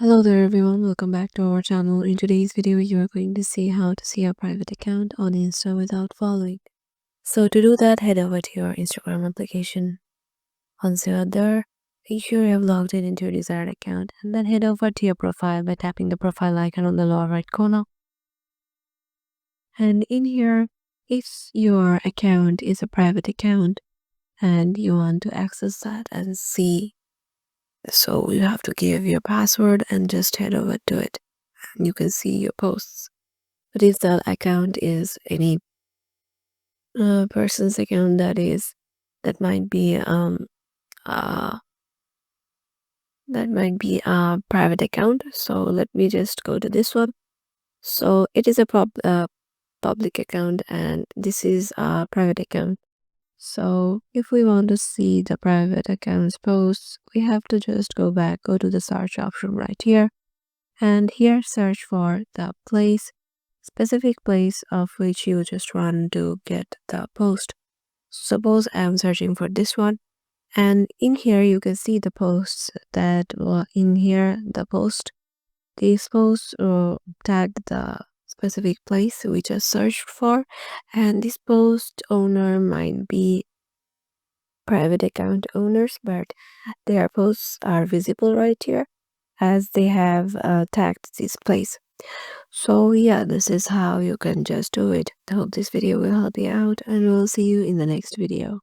Hello there everyone, welcome back to our channel. In today's video, you are going to see how to see a private account on Insta without following. So to do that, head over to your Instagram application. Once you are there, make sure you have logged in into your desired account and then head over to your profile by tapping the profile icon on the lower right corner. And in here, if your account is a private account and you want to access that and see, so you have to give your password and just head over to it. And you can see your posts. But if the account is any person's account, that might be uh that might be a private account. So let me just go to this one. So it is a public account and this is a private account. So if we want to see the private accounts posts, we have to just go to the search option right here, and here search for the specific place of which you just want to get the post. Suppose I am searching for this one, and in here you can see the posts that were in here. These posts tag the specific place we just searched for, and this post owner might be private account owners, but their posts are visible right here as they have tagged this place. So yeah, this is how you can just do it. I hope this video will help you out, and we'll see you in the next video.